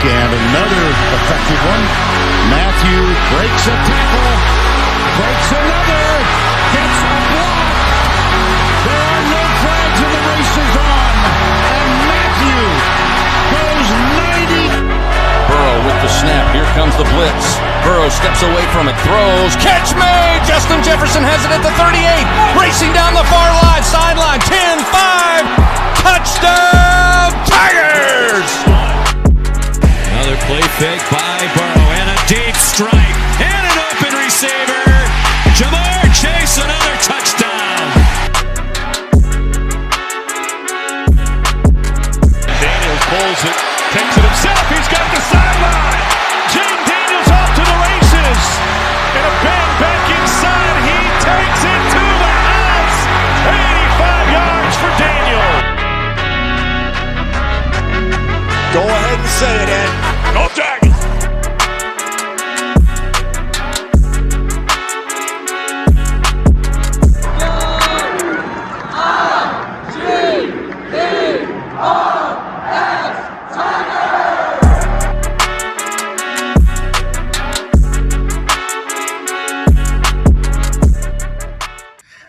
and another effective one. Matthew breaks a tackle, breaks another, gets a block. There are no flags and the race is on. And Matthew goes 90. Burrow with the snap. Here comes the blitz. Burrow steps away from it, throws, catch made! Justin Jefferson has it at the 38, racing down the far line, sideline, 10-5, touchdown, Tigers! Another play fake by Burrow, and a deep strike, and an open receiver, Jamar Chase, another touchdown! Daniels pulls it, takes it himself, he's got the sideline! Jane Daniels off to the races! And a bang back inside, he takes it to the house! 85 yards for Daniel! Go ahead and say it, Ed. Go Tigers!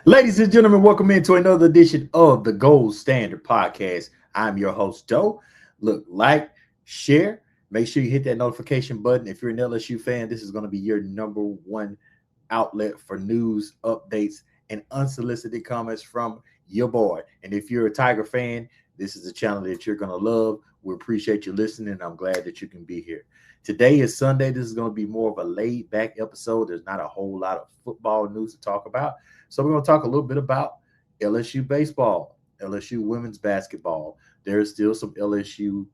Ladies and gentlemen, welcome into another edition of the Geauxld Standard Podcast. I'm your host, Joe. Look, like, share, make sure you hit that notification button. If you're an LSU fan, this is going to be your number one outlet for news, updates, and unsolicited comments from your boy. And if you're a Tiger fan, this is a channel that you're going to love. We appreciate you listening. I'm glad that you can be here. Today is Sunday. This is going to be more of a laid-back episode. There's not a whole lot of football news to talk about. So we're going to talk a little bit about LSU Baseball, LSU Women's Basketball. There's still some LSU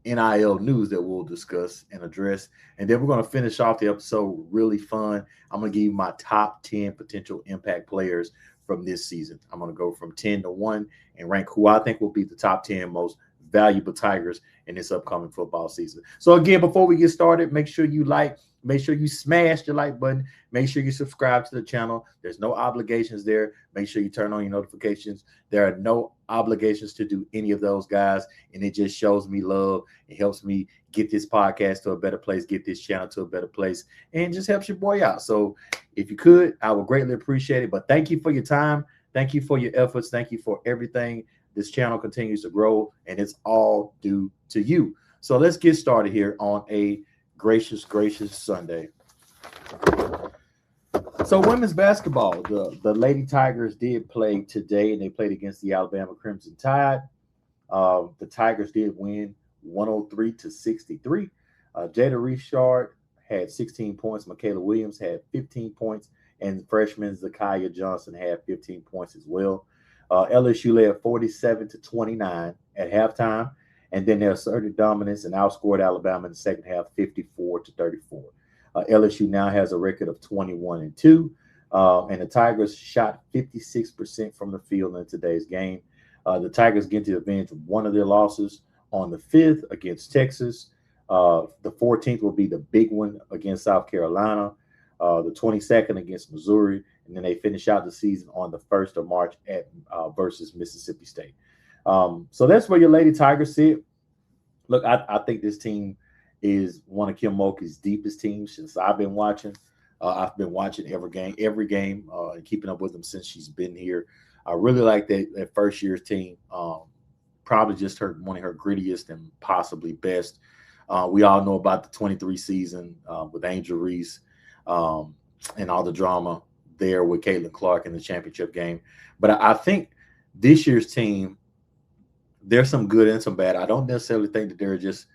NIL news that we'll discuss and address. And then we're going to finish off the episode really fun. I'm going to give you my top 10 potential impact players from this season. I'm going to go from 10 to 1 and rank who I think will be the top 10 most valuable Tigers in this upcoming football season. So again, before we get started, make sure you like, make sure you smash the like button. Make sure you subscribe to the channel. There's no obligations there. Make sure you turn on your notifications. There are no obligations to do any of those, guys. And it just shows me love. It helps me get this podcast to a better place, get this channel to a better place, and just helps your boy out. So if you could, I would greatly appreciate it. But thank you for your time. Thank you for your efforts. Thank you for everything. This channel continues to grow, and it's all due to you. So let's get started here on a gracious Sunday. So women's basketball, the Lady Tigers did play today, and they played against the Alabama Crimson Tide. The Tigers did win 103-63. Jada Richard had 16 points. Michaela Williams had 15 points, and freshman Zakiya Johnson had 15 points as well. LSU led 47-29 at halftime, and then they asserted dominance and outscored Alabama in the second half 54-34. LSU now has a record of 21-2, and the Tigers shot 56% from the field in today's game. The Tigers get to avenge one of their losses on the 5th against Texas. The 14th will be the big one against South Carolina, the 22nd against Missouri, and then they finish out the season on the 1st of March at versus Mississippi State. So that's where your Lady Tigers sit. Look, I think this team is one of Kim Mulkey's deepest teams since I've been watching. I've been watching every game, and keeping up with them since she's been here. I really like that first year's team. Probably just one of her grittiest and possibly best. We all know about the 23 season with Angel Reese and all the drama there with Caitlin Clark in the championship game. But I think this year's team, there's some good and some bad. I don't necessarily think that there are just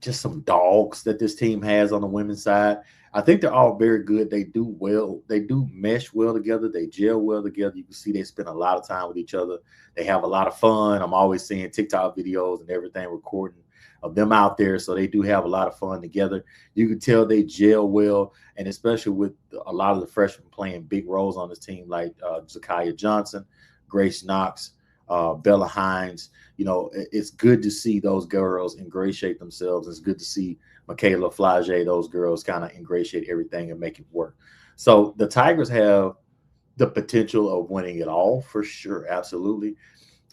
some dogs that this team has on the women's side. I think they're all very good. They do well. They do mesh well together. They gel well together. You can see they spend a lot of time with each other. They have a lot of fun. I'm always seeing TikTok videos and everything recording of them out there. So they do have a lot of fun together. You can tell they gel well, and especially with a lot of the freshmen playing big roles on this team, like Zakiya Johnson, Grace Knox, Bella Hines. You know, it's good to see those girls ingratiate themselves. It's good to see Michaela Flage, those girls kind of ingratiate everything and make it work. So the Tigers have the potential of winning it all for sure, absolutely.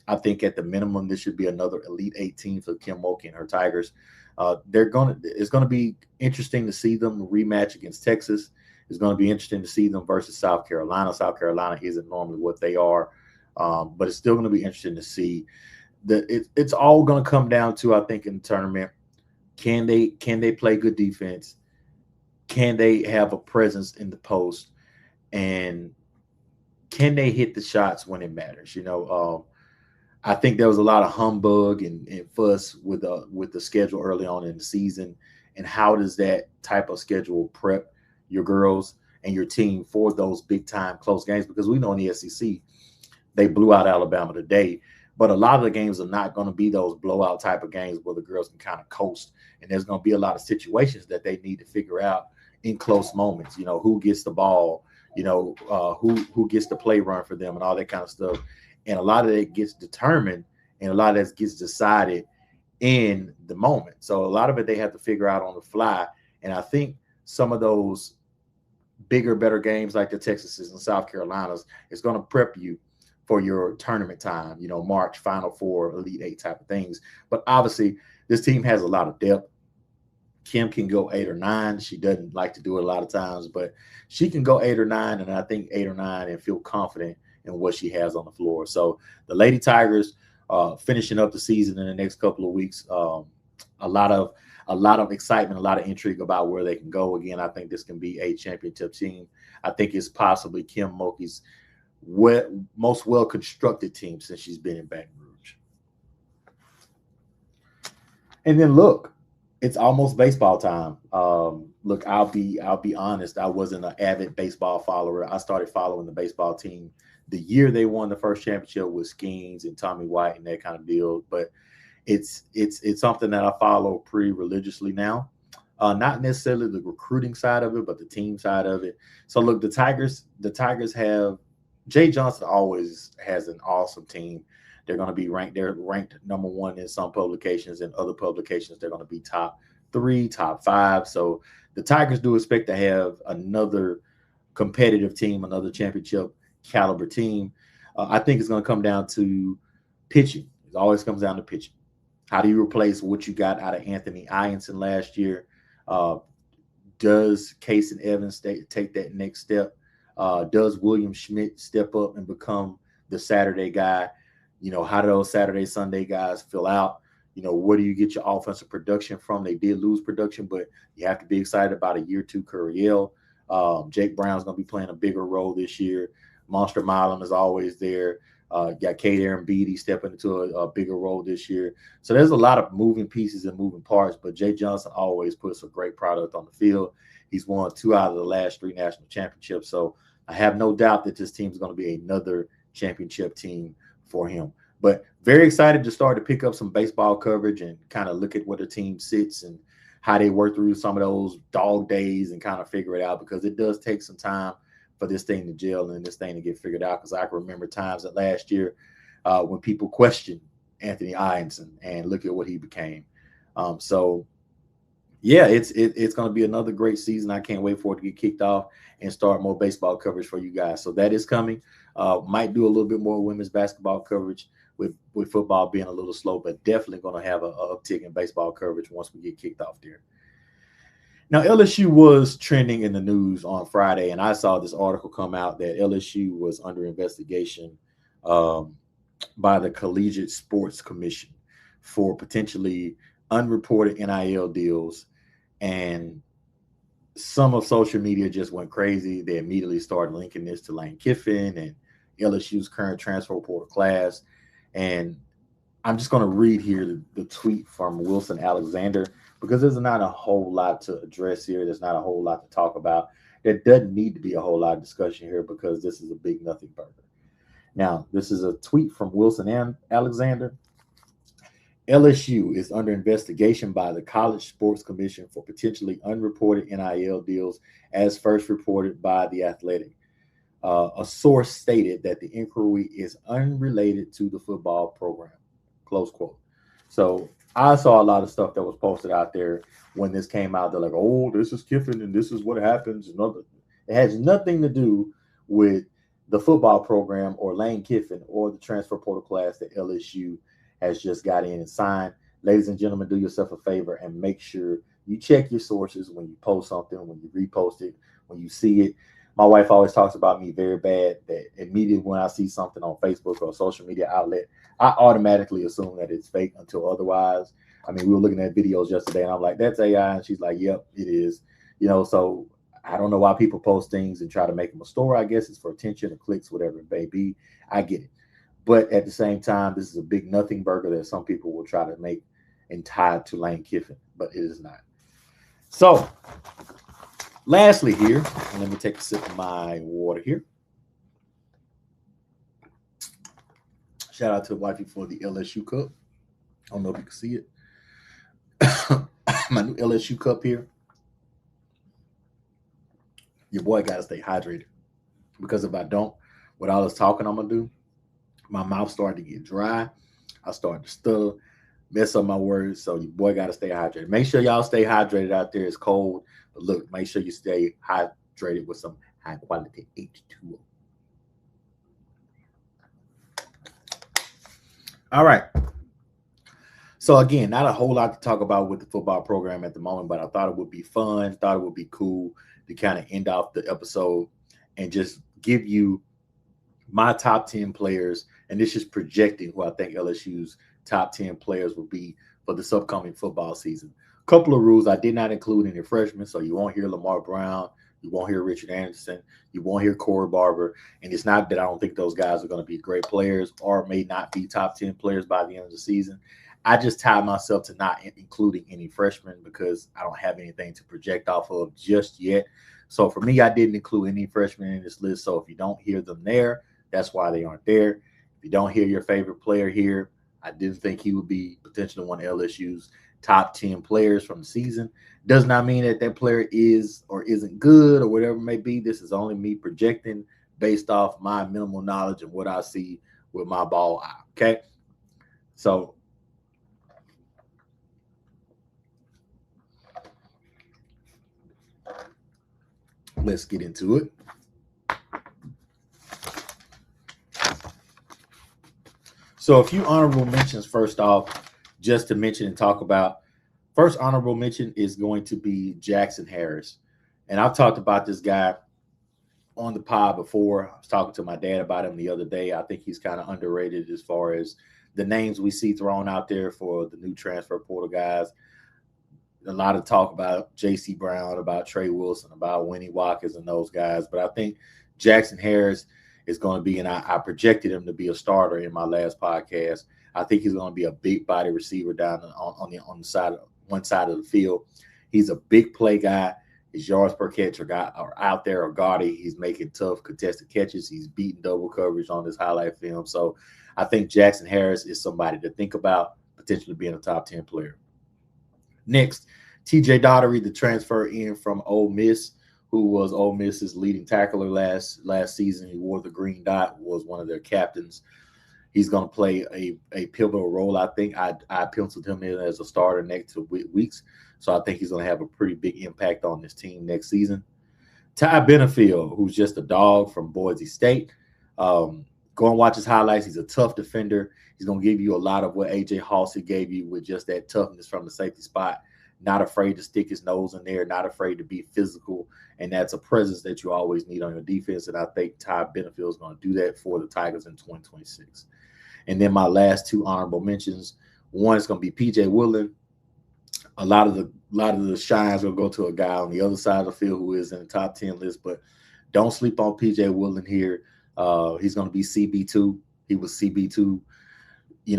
I think at the minimum, this should be another Elite 8 team for Kim Mulkey and her Tigers. It's going to be interesting to see them rematch against Texas. It's going to be interesting to see them versus South Carolina. South Carolina isn't normally what they are, but it's still going to be interesting to see. It's all going to come down to, I think, in the tournament, can they play good defense? Can they have a presence in the post? And can they hit the shots when it matters? I think there was a lot of humbug and fuss with the schedule early on in the season. And how does that type of schedule prep your girls and your team for those big-time close games? Because we know in the SEC, they blew out Alabama today. But a lot of the games are not going to be those blowout type of games where the girls can kind of coast. And there's going to be a lot of situations that they need to figure out in close moments. Who gets the ball, who gets the play run for them and all that kind of stuff. And a lot of it gets determined and a lot of that gets decided in the moment. So a lot of it they have to figure out on the fly. And I think some of those bigger, better games like the Texases and South Carolinas is going to prep you for your tournament time, March, Final Four, Elite 8 type of things. But obviously, this team has a lot of depth. Kim can go 8 or 9. She doesn't like to do it a lot of times, but she can go 8 or 9, and I think 8 or 9 and feel confident in what she has on the floor. So the Lady Tigers finishing up the season in the next couple of weeks. A lot of excitement, a lot of intrigue about where they can go. Again, I think this can be a championship team. I think it's possibly Kim Mulkey's most well-constructed team since she's been in Baton Rouge. And then look, it's almost baseball time. Look, I'll be honest. I wasn't an avid baseball follower. I started following the baseball team the year they won the first championship with Skeens and Tommy White and that kind of deal. But it's something that I follow pretty religiously now. Not necessarily the recruiting side of it, but the team side of it. So look, the Tigers have Jay Johnson always has an awesome team. They're going to be ranked. They're ranked number 1 in some publications. In other publications, they're going to be top 3, top 5. So the Tigers do expect to have another competitive team, another championship caliber team. I think it's going to come down to pitching. It always comes down to pitching. How do you replace what you got out of Anthony Ianson last year? Does Kason Evans take that next step? Does William Schmidt step up and become the Saturday guy? How do those Saturday, Sunday guys fill out? Where do you get your offensive production from? They did lose production, but you have to be excited about a year 2 Curriel. Jake Brown's going to be playing a bigger role this year. Monster Milam is always there. Got Kate Aaron Beatty stepping into a bigger role this year. So there's a lot of moving pieces and moving parts, but Jay Johnson always puts a great product on the field. He's won 2 out of the last 3 national championships. So I have no doubt that this team is going to be another championship team for him. But very excited to start to pick up some baseball coverage and kind of look at where the team sits and how they work through some of those dog days and kind of figure it out, because it does take some time for this thing to gel and this thing to get figured out. Because I can remember times that last year when people questioned Anthony Ianson and look at what he became. So yeah, it's going to be another great season. I can't wait for it to get kicked off and start more baseball coverage for you guys. So that is coming. Might do a little bit more women's basketball coverage with football being a little slow, but definitely going to have an uptick in baseball coverage once we get kicked off there. Now, LSU was trending in the news on Friday, and I saw this article come out that LSU was under investigation by the Collegiate Sports Commission for potentially unreported NIL deals. And some of social media just went crazy. They immediately started linking this to Lane Kiffin and LSU's current transfer portal class. And I'm just going to read here the tweet from Wilson Alexander, because there's not a whole lot to address here. There's not a whole lot to talk about. There doesn't need to be a whole lot of discussion here because this is a big nothing burger. Now, this is a tweet from Wilson Alexander. LSU is under investigation by the College Sports Commission for potentially unreported NIL deals, as first reported by The Athletic. A source stated that the inquiry is unrelated to the football program, close quote. So I saw a lot of stuff that was posted out there when this came out. They're like, oh, this is Kiffin and this is what happens. It has nothing to do with the football program or Lane Kiffin or the transfer portal class that LSU has just got in and signed. Ladies and gentlemen, do yourself a favor and make sure you check your sources when you post something, when you repost it, when you see it. My wife always talks about me very bad that immediately when I see something on Facebook or a social media outlet, I automatically assume that it's fake until otherwise. I mean, we were looking at videos yesterday and I'm like, that's AI. And she's like, yep, it is. So I don't know why people post things and try to make them a story. I guess it's for attention or clicks, whatever it may be. I get it. But at the same time, this is a big nothing burger that some people will try to make and tie to Lane Kiffin, but it is not. So, lastly here, and let me take a sip of my water here. Shout out to the wifey for the LSU cup. I don't know if you can see it. My new LSU cup here. Your boy got to stay hydrated, because if I don't, with all this talking I'm going to do, my mouth started to get dry. I started to stutter, mess up my words. So your boy got to stay hydrated. Make sure y'all stay hydrated out there. It's cold. But look, make sure you stay hydrated with some high quality H2O. All right. So again, not a whole lot to talk about with the football program at the moment, but I thought it would be fun, thought it would be cool to kind of end off the episode and just give you my top 10 players. And this is projecting who I think LSU's top 10 players will be for this upcoming football season. A couple of rules: I did not include any freshmen, so you won't hear Lamar Brown, you won't hear Richard Anderson, you won't hear Corey Barber. And it's not that I don't think those guys are going to be great players or may not be top 10 players by the end of the season. I just tied myself to not including any freshmen because I don't have anything to project off of just yet. So for me, I didn't include any freshmen in this list. So if you don't hear them there, that's why they aren't there. If you don't hear your favorite player here, I didn't think he would be potentially one of LSU's top 10 players from the season. Does not mean that that player is or isn't good or whatever it may be. This is only me projecting based off my minimal knowledge and what I see with my ball eye. Okay. So let's get into it. So a few honorable mentions first off, just to mention and talk about. First honorable mention is going to be Jackson Harris. And I've talked about this guy on the pod before. I was talking to my dad about him the other day. I think he's kind of underrated as far as the names we see thrown out there for the new transfer portal guys. A lot of talk about J.C. Brown, about Trey Wilson, about Winnie Watkins and those guys. But I think Jackson Harris is going to be, and I projected him to be a starter in my last podcast. I think he's going to be a big body receiver down on the side of one side of the field. He's a big play guy. His yards per catch are out there are gaudy. He's making tough contested catches. He's beating double coverage on his highlight film. So I think Jackson Harris is somebody to think about potentially being a top 10 player. Next, TJ Daugherty, the transfer in from Ole Miss, who was Ole Miss's leading tackler last season. He wore the green dot, was one of their captains. He's going to play a pivotal role. I think I penciled him in as a starter next to Weeks. So I think he's going to have a pretty big impact on this team next season. Ty Benefield, who's just a dog from Boise State. Go and watch his highlights. He's a tough defender. He's going to give you a lot of what A.J. Halsey gave you with just that toughness from the safety spot. Not afraid to stick his nose in there, not afraid to be physical. And that's a presence that you always need on your defense. And I think Ty Benefield is going to do that for the Tigers in 2026. And then my last two honorable mentions. One is going to be P.J. Woodland. A lot of the shines will go to a guy on the other side of the field who is in the top 10 list, but don't sleep on P.J. Woodland here. He's going to be CB2. He was CB2,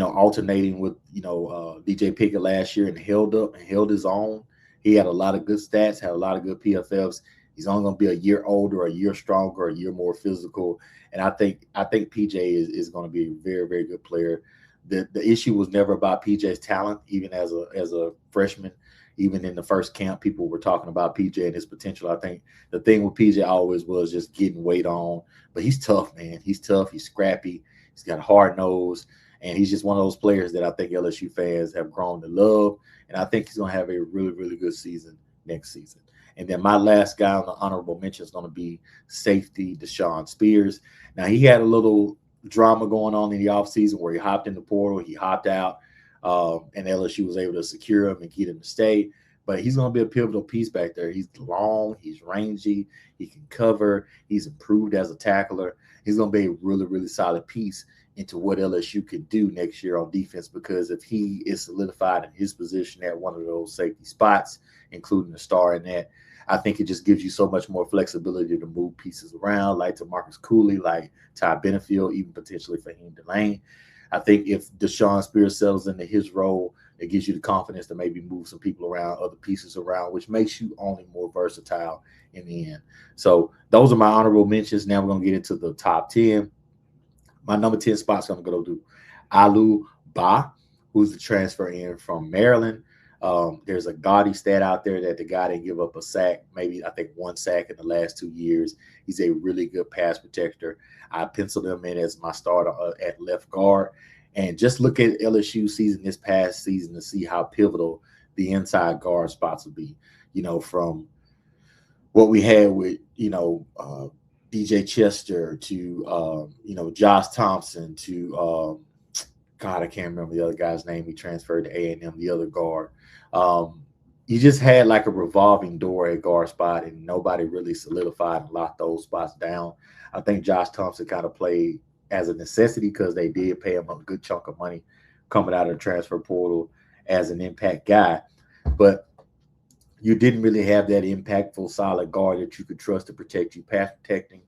alternating with, DJ Pickett last year and held up and held his own. He had a lot of good stats, had a lot of good PFFs. He's only going to be a year older, a year stronger, a year more physical. And I think PJ is going to be a very, very good player. The issue was never about PJ's talent, even as a freshman. Even in the first camp, people were talking about PJ and his potential. I think the thing with PJ always was just getting weight on. But he's tough, man. He's tough. He's scrappy. He's got a hard nose. And he's just one of those players that I think LSU fans have grown to love. And I think he's going to have a really, really good season next season. And then my last guy on the honorable mention is going to be safety Deshaun Spears. Now, he had a little drama going on in the offseason where he hopped in the portal, he hopped out, and LSU was able to secure him and get him to stay. But he's going to be a pivotal piece back there. He's long, he's rangy, he can cover, he's improved as a tackler. He's going to be a really, really solid piece into what LSU could do next year on defense, because if he is solidified in his position at one of those safety spots, including the star in that, I think it just gives you so much more flexibility to move pieces around, like to Marcus Cooley, like Ty Benefield, even potentially Fahim Delane. I think if Deshaun Spears settles into his role, it gives you the confidence to maybe move some people around, other pieces around, which makes you only more versatile in the end. So those are my honorable mentions. Now we're going to get into the top 10. My number 10 spot is going to go to Alu Ba, who's the transfer in from Maryland. There's a gaudy stat out there that the guy didn't give up a sack, maybe I think one sack in the last 2 years. He's a really good pass protector. I penciled him in as my starter at left guard. And just look at LSU season this past season to see how pivotal the inside guard spots will be. You know, from what we had with, DJ Chester to, Josh Thompson to, God, I can't remember the other guy's name. He transferred to A&M, the other guard. You just had like a revolving door at guard spot, and nobody really solidified and locked those spots down. I think Josh Thompson kind of played as a necessity because they did pay him a good chunk of money coming out of the transfer portal as an impact guy. But you didn't really have that impactful, solid guard that you could trust to protect you, pass protecting,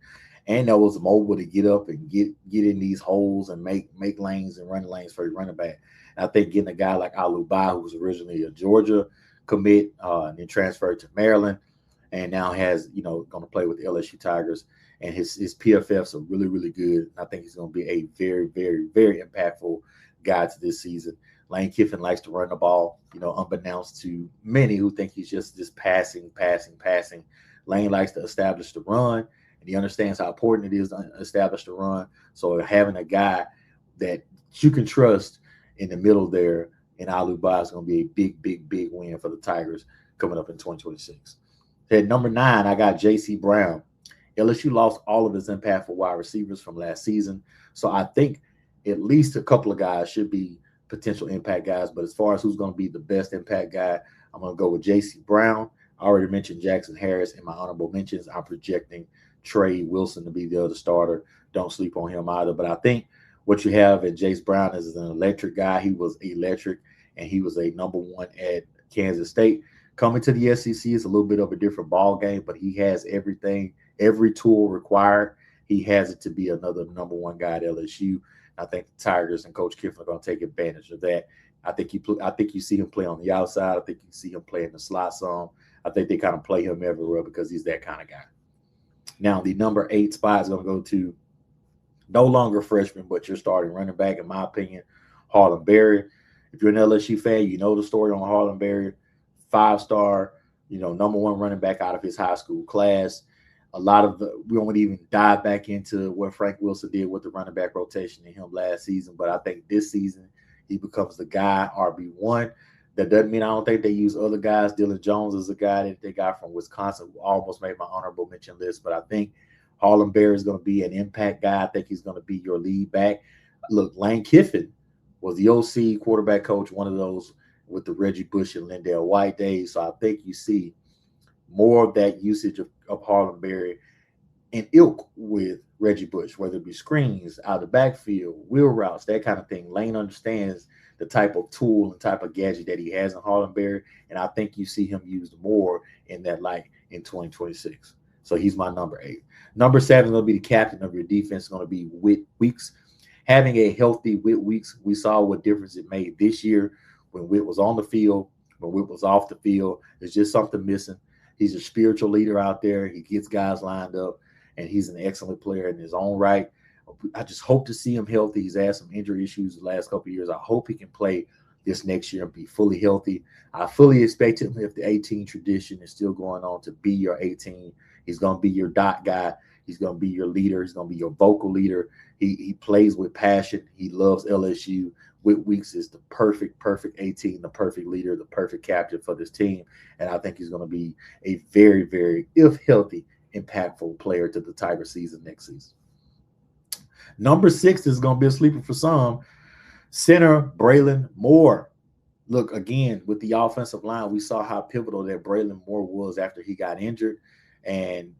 and that was mobile to get up and get in these holes and make lanes and run lanes for your running back. And I think getting a guy like Alu Ba, who was originally a Georgia commit and then transferred to Maryland, and now has, going to play with the LSU Tigers, and his PFFs are really, really good. And I think he's going to be a very, very, very impactful guy to this season. Lane Kiffin likes to run the ball, unbeknownst to many who think he's just passing. Lane likes to establish the run, and he understands how important it is to establish the run. So having a guy that you can trust in the middle there in Alu Ba is going to be a big, big, big win for the Tigers coming up in 2026. At number 9, I got J.C. Brown. LSU lost all of his impactful wide receivers from last season. So I think at least a couple of guys should be potential impact guys. But as far as who's going to be the best impact guy, I'm going to go with J.C. Brown. I already mentioned Jackson Harris in my honorable mentions. I'm projecting Trey Wilson to be the other starter. Don't sleep on him either. But I think what you have at J.C. Brown is an electric guy. He was electric, and he was a number 1 at Kansas State. Coming to the SEC is a little bit of a different ball game, but he has everything, every tool required. He has it to be another number 1 guy at LSU. I think the Tigers and Coach Kiffin are going to take advantage of that. I think you see him play on the outside. I think you see him play in the slot some. I think they kind of play him everywhere because he's that kind of guy. Now, the number 8 spot is going to go to no longer freshman, but your starting running back, in my opinion, Harlem Berry. If you're an LSU fan, you know the story on Harlem Berry. 5-star, number 1 running back out of his high school class. We won't even dive back into what Frank Wilson did with the running back rotation in him last season, but I think this season he becomes the guy, RB1. That doesn't mean I don't think they use other guys. Dylan Jones is a guy that they got from Wisconsin who almost made my honorable mention list, but I think Harlem Berry is going to be an impact guy. I think he's going to be your lead back. Look, Lane Kiffin was the OC quarterback coach, one of those with the Reggie Bush and Lindell White days. So I think you see more of that usage of Harlem Berry in ilk with Reggie Bush, whether it be screens, out of the backfield, wheel routes, that kind of thing. Lane understands the type of tool and type of gadget that he has in Harlem Berry, and I think you see him used more in that light in 2026. So he's my number 8. Number 7 is going to be the captain of your defense, is going to be Whit Weeks. Having a healthy Whit Weeks, we saw what difference it made this year when Whit was on the field, when Whit was off the field. There's just something missing. He's a spiritual leader out there. He gets guys lined up, and he's an excellent player in his own right. I just hope to see him healthy. He's had some injury issues the last couple of years. I hope he can play this next year and be fully healthy. I fully expect him, if the 18 tradition is still going on, to be your 18. He's going to be your dot guy. He's going to be your leader. He's going to be your vocal leader. He plays with passion. He loves LSU. with Weeks is the perfect 18, the perfect leader, the perfect captain for this team. And I think he's going to be a very, very, if healthy, impactful player to the Tiger season next season. Number 6 is going to be a sleeper for some. Center Braylon Moore. Look, again, with the offensive line, we saw how pivotal that Braylon Moore was after he got injured. And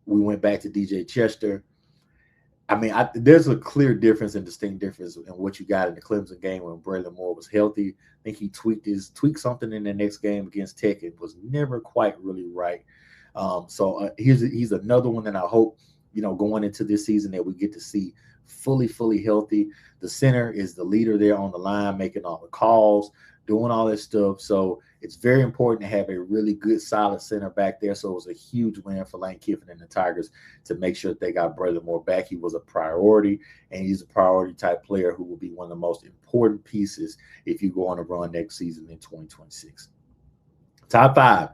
we went back to DJ Chester. I mean, there's a clear difference and distinct difference in what you got in the Clemson game when Braylon Moore was healthy. I think he tweaked something in the next game against Tech. It was never quite really right. He's another one that I hope, going into this season that we get to see fully healthy. The center is the leader there on the line, making all the calls, doing all this stuff. So it's very important to have a really good, solid center back there. So it was a huge win for Lane Kiffin and the Tigers to make sure that they got Braylon Moore back. He was a priority, and he's a priority type player who will be one of the most important pieces if you go on a run next season in 2026. Top 5.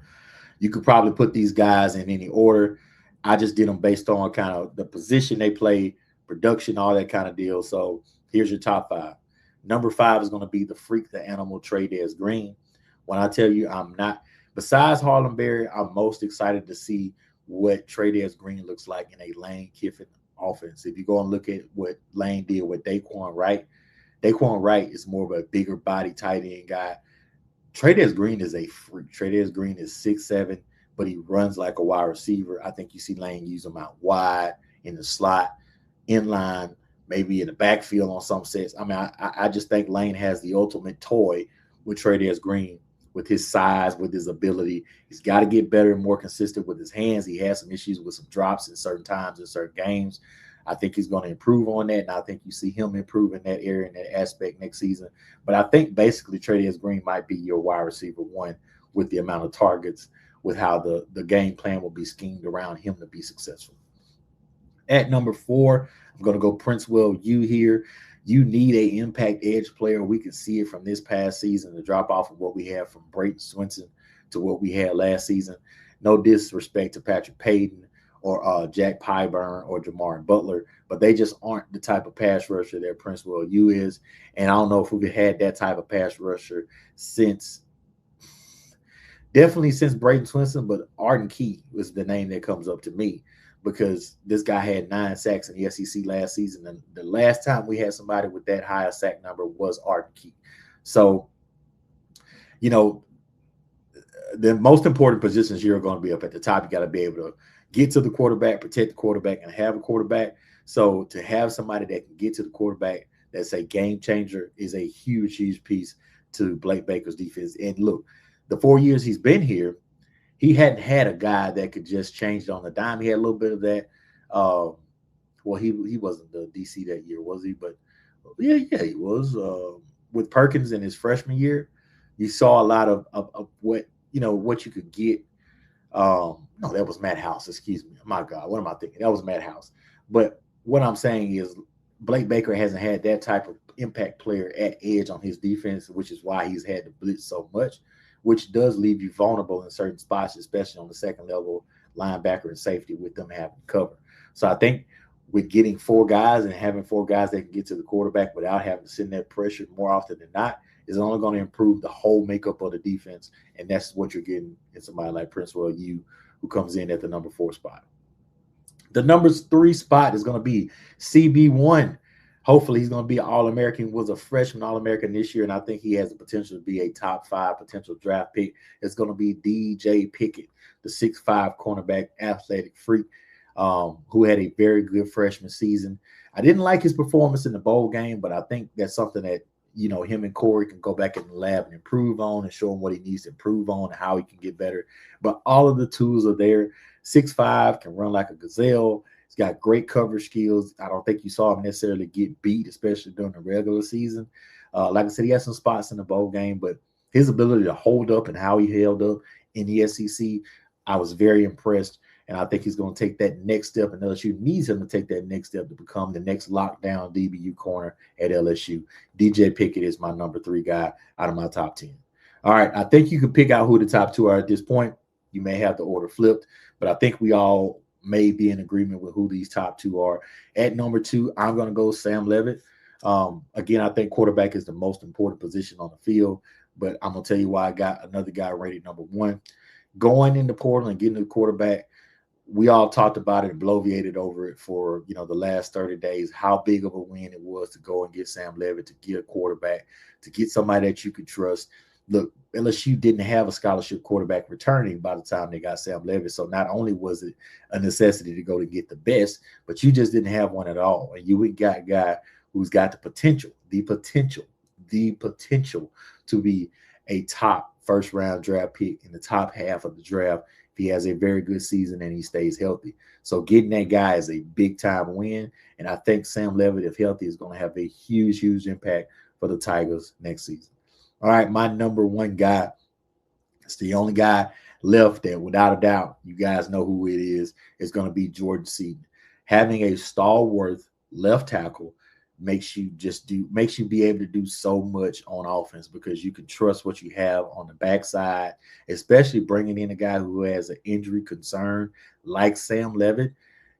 You could probably put these guys in any order. I just did them based on kind of the position they play, production, all that kind of deal. So here's your top 5. Number 5 is going to be the freak, the animal, Tre'Davious Green. When I tell you besides Harlem Berry, I'm most excited to see what Tre'Davious Green looks like in a Lane Kiffin offense. If you go and look at what Lane did with Daquan Wright is more of a bigger body tight end guy. Tre'Davious Green is a freak. Tre'Davious Green is 6'7", but he runs like a wide receiver. I think you see Lane use him out wide, in the slot, in line, maybe in the backfield on some sets. I mean, I just think Lane has the ultimate toy with Tre'Davious Green, with his size, with his ability. He's got to get better and more consistent with his hands. He has some issues with some drops in certain times in certain games. I think he's going to improve on that, and I think you see him improve in that area, in that aspect next season. But I think basically Tre'Davious Green might be your wide receiver 1 with the amount of targets, with how the game plan will be schemed around him to be successful. At number 4, I'm going to go Prince Will U here. You need a impact edge player. We can see it from this past season, the drop off of what we have from Brayton Swinson to what we had last season. No disrespect to Patrick Payton or Jack Pyburn or Jamar Butler, but they just aren't the type of pass rusher that Prince Will U is. And I don't know if we've had that type of pass rusher definitely since Brayton Swinson, but Arden Key was the name that comes up to me, because this guy had 9 sacks in the SEC last season. And the last time we had somebody with that high a sack number was Arden Key. So, the most important positions here are going to be up at the top. You got to be able to get to the quarterback, protect the quarterback, and have a quarterback. So to have somebody that can get to the quarterback that's a game changer is a huge piece to Blake Baker's defense. And look, the 4 years he's been here, he hadn't had a guy that could just change it on the dime. He had a little bit of that. He wasn't the DC that year, was he? But yeah, he was. With Perkins in his freshman year, you saw a lot of what you could get. No, that was Matt House. Excuse me. My God, what am I thinking? That was Matt House. But what I'm saying is Blake Baker hasn't had that type of impact player at edge on his defense, which is why he's had to blitz so much, which does leave you vulnerable in certain spots, especially on the second level, linebacker and safety, with them having cover. So I think with getting 4 guys and having 4 guys that can get to the quarterback without having to send that pressure more often than not is only going to improve the whole makeup of the defense. And that's what you're getting in somebody like Prince Will U, who comes in at the number 4 spot. The number 3 spot is going to be CB1. Hopefully he's going to be an All-American. He was a freshman All-American this year, and I think he has the potential to be a top 5 potential draft pick. It's going to be DJ Pickett, the 6'5" cornerback, athletic freak, who had a very good freshman season. I didn't like his performance in the bowl game, but I think that's something that, him and Corey can go back in the lab and improve on and show him what he needs to improve on and how he can get better. But all of the tools are there. 6'5", can run like a gazelle. He's got great coverage skills. I don't think you saw him necessarily get beat, especially during the regular season. Like I said, he had some spots in the bowl game, but his ability to hold up and how he held up in the SEC, I was very impressed. And I think he's going to take that next step, and LSU needs him to take that next step to become the next lockdown DBU corner at LSU. DJ Pickett is my number 3 guy out of my top 10. All right, I think you can pick out who the top 2 are at this point. You may have the order flipped, but I think we all may be in agreement with who these top 2 are. At number 2, I'm going to go Sam Levitt. Again, I think quarterback is the most important position on the field, but I'm going to tell you why I got another guy rated number 1. Going into Portland and getting the quarterback, we all talked about it and bloviated over it for, the last 30 days, how big of a win it was to go and get Sam Levitt, to get a quarterback, to get somebody that you could trust. Look, LSU didn't have a scholarship quarterback returning by the time they got Sam Levitt. So not only was it a necessity to go to get the best, but you just didn't have one at all. And you got a guy who's got the potential to be a top first-round draft pick in the top half of the draft if he has a very good season and he stays healthy. So getting that guy is a big-time win, and I think Sam Levitt, if healthy, is going to have a huge, huge impact for the Tigers next season. All right, my number 1 guy, it's the only guy left that, without a doubt, you guys know who it is going to be Geauxld Seaton. Having a stalwart left tackle makes you be able to do so much on offense because you can trust what you have on the backside, especially bringing in a guy who has an injury concern like Sam Levitt.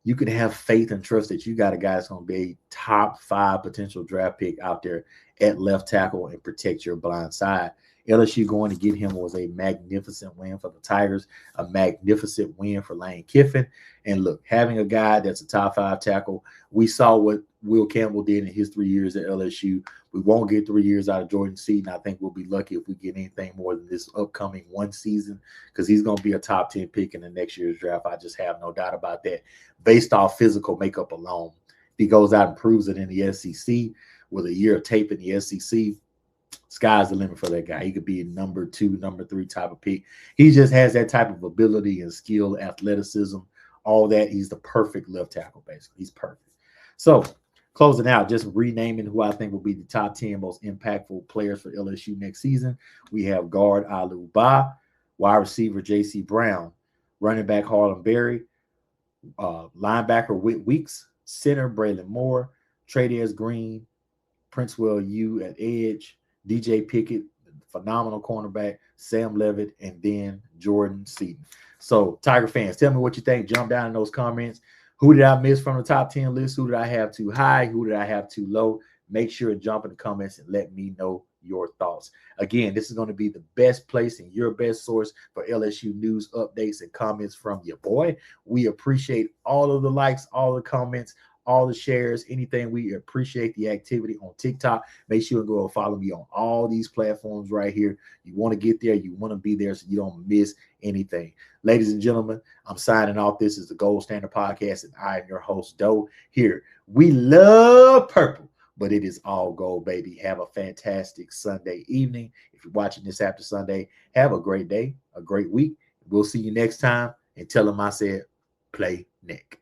You can have faith and trust that you got a guy that's going to be a top 5 potential draft pick out there at left tackle and protect your blind side. LSU going to get him was a magnificent win for the Tigers, a magnificent win for Lane Kiffin. And look, having a guy that's a top 5 tackle, we saw what Will Campbell did in his 3 years at LSU. We won't get 3 years out of Jordan Seaton. I think we'll be lucky if we get anything more than this upcoming 1 season because he's going to be a top 10 pick in the next year's draft. I just have no doubt about that based off physical makeup alone. If he goes out and proves it in the SEC with a year of tape in the SEC, sky's the limit for that guy. He could be a number 2, number 3 type of pick. He just has that type of ability and skill, athleticism, all that. He's the perfect left tackle, basically. He's perfect. So, closing out, just renaming who I think will be the top 10 most impactful players for LSU next season. We have guard Alu Ba, wide receiver J.C. Brown, running back Harlem Berry, linebacker Whit Weeks, center Braylon Moore, Trades Green, Princewell U at edge, DJ Pickett, phenomenal cornerback, Sam Levitt, and then Geauxld Seaton. So, Tiger fans, tell me what you think. Jump down in those comments. Who did I miss from the top 10 list? Who did I have too high? Who did I have too low? Make sure to jump in the comments and let me know your thoughts. Again, this is going to be the best place and your best source for LSU news, updates, and comments from your boy. We appreciate all of the likes, all the comments, all the shares, anything. We appreciate the activity on TikTok. Make sure to go and follow me on all these platforms right here. You want to get there. You want to be there so you don't miss anything. Ladies and gentlemen, I'm signing off. This is the Geauxld Standard Podcast, and I am your host, Doe. Here, we love purple, but it is all gold, baby. Have a fantastic Sunday evening. If you're watching this after Sunday, have a great day, a great week. We'll see you next time. And tell them I said, play Nick.